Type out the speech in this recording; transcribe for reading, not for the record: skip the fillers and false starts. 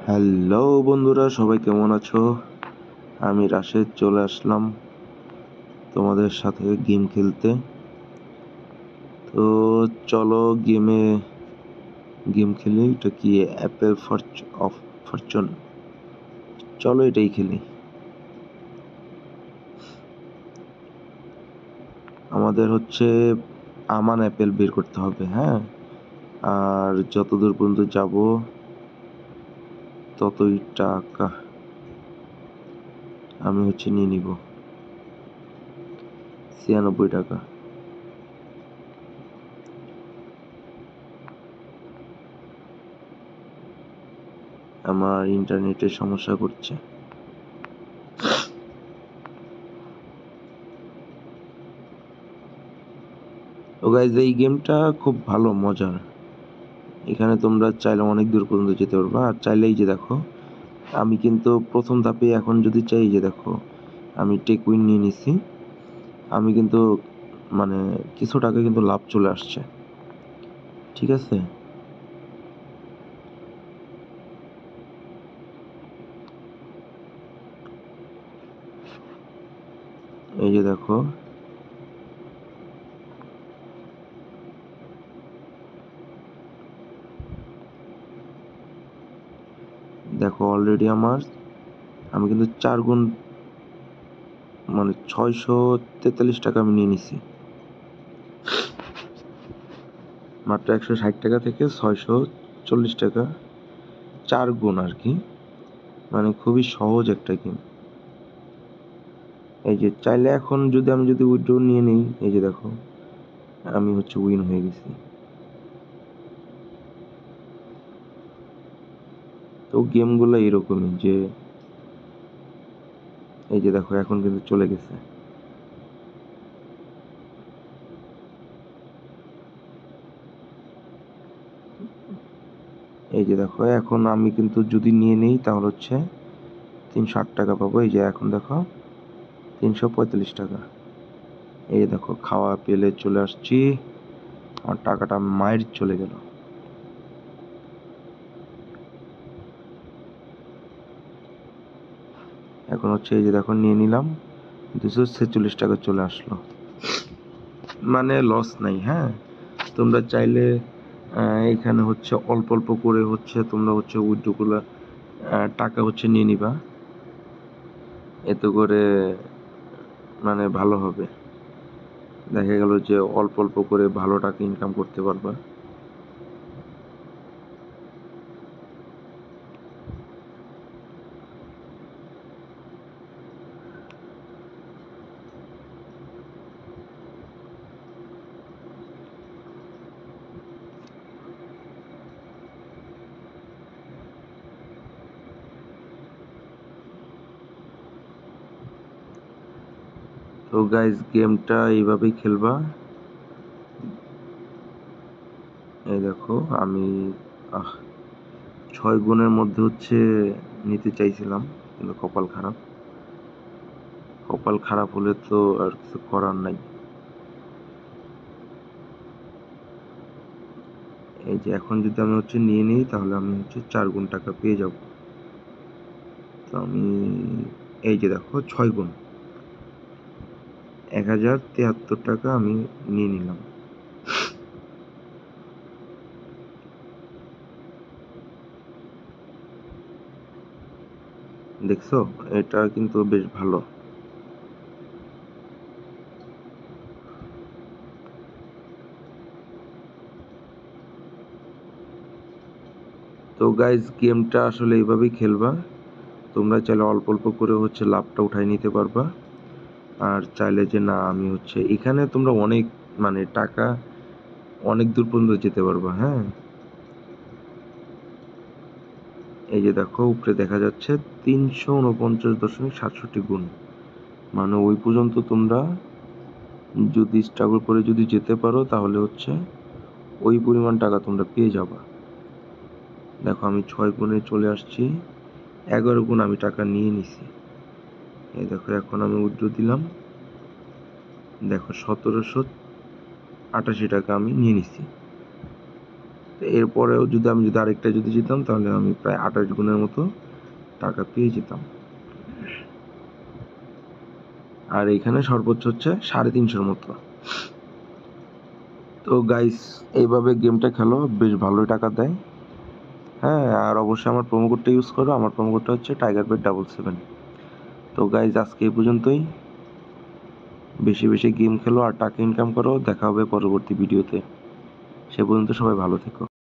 Hello বন্ধুরা, সবাই কেমন আছো? আমি রাশেদ চলে আসলাম তোমাদের সাথে গেম খেলতে। তো চলো গেম খেলি। এটা কি অ্যাপেল অফ ফরচুন? চলো এটাই খেলি। আমাদের হচ্ছে আমান অ্যাপেল বের করতে হবে, হ্যাঁ। আর যতদূর পর্যন্ত যাব ততই টাকা আমি নিয়ে নিব। 96 টাকা। আমার ইন্টারনেটের সমস্যা করছে। তো গাইজ, এই গেমটা খুব ভালো, মজার। এখানে তোমরা চাইলে অনেক দূর পর্যন্ত যেতে পারবা। আর চাইলেই যে দেখো, আমি কিন্তু প্রথম ধাপে এখন যদি চাই, যে দেখো আমি টেক উইন নিয়ে নিছি। আমি কিন্তু কিছু টাকা কিন্তু লাভ চলে আসছে, ঠিক আছে। এই যে দেখো, অলরেডি আমি কিন্তু 4 গুণ 643 টাকা আমি নিয়ে নিছি। মাত্র 160 টাকা থেকে 640 টাকা, 4 গুণ আর কি। খুবই সহজ একটা গেম। এই যে চাইলে এখন আমি যদি উইথড্র নিয়ে নিই, এই যে দেখো আমি উইন হয়ে গেছি। তো গেমগুলো এরকমই, যে এই যে দেখো এখন কিন্তু চলে গেছে। এই যে দেখো, এখন আমি কিন্তু যদি নিয়ে নিই তাহলে 308 টাকা পাবো। এই যে এখন দেখো 345 টাকা। এই দেখো খাওয়া পেলে চলে আসছি। আমার টাকাটা মায়ের চলে গেল। এখন এই যে দেখো নিয়ে নিলাম, 246 টাকা চলে আসলো। লস নাই, হ্যাঁ। তোমরা চাইলে এখানে অল্প অল্প করে তোমরা উইথড্র গুলা টাকা নিয়ে নিবা। এতে করে ভালো হবে। দেখা গেল যে অল্প অল্প করে ভালো টাকা ইনকাম করতে পারবা। তো গাইজ, গেমটা এইভাবেই খেলবা। এই দেখো আমি 6 গুণের মধ্যে নিতে চাইছিলাম, কিন্তু কপাল খারাপ হলে তো আর কিছু করার নাই। এই যে এখন যদি আমি নিয়ে নিই, তাহলে আমি 4 গুণ টাকা পেয়ে যাব। তো আমি এই যে দেখো 6 গুণ 1073 টাকা আমি নিয়ে নিলাম। দেখছো, এটা কিন্তু বেশ ভালো। তো গাইজ, গেমটা আসলে এইভাবেই খেলবা। তোমরা চাইলে অল্প অল্প করে লাভটা উঠাই নিতে পারবা। আর চাইলে যে না, আমি এখানে তোমরা অনেক টাকা অনেক দূর পর্যন্ত যেতে পারবা, হ্যাঁ। এই যে দেখো উপরে দেখা যাচ্ছে 349.67 গুণ। ওই পর্যন্ত তোমরা যদি স্ট্রাগল করে যদি যেতে পারো, তাহলে ওই পরিমাণ টাকা তোমরা পেয়ে যাবা। দেখো আমি 6 গুণে চলে আসছি, 11 গুণ আমি টাকা নিয়ে নিছি। এই দেখো এখন আমি উইথড্র দিলাম, দেখো 1788 টাকা আমি নিয়ে নিছি। তো এরপরেও আমি যদি আরেকটা জিততাম তাহলে আমি প্রায় 28 গুণের মতো টাকা পেয়ে যেতাম। আর এখানে সর্বোচ্চ হচ্ছে 350 মতো। তো গাইস এইভাবে গেমটা খেলো, বেশ ভালোই টাকা দেয়। হ্যাঁ, আর অবশ্যই আমার প্রোমো কোডটা ইউজ করো। আমার প্রোমো কোডটা হচ্ছে TigerBet77। তো গাইস আজকে এই পর্যন্তই। বেশি বেশি গেম খেলো আর টাকা ইনকাম করো। দেখা হবে পরবর্তী ভিডিওতে। সে পর্যন্ত সবাই ভালো থেকো।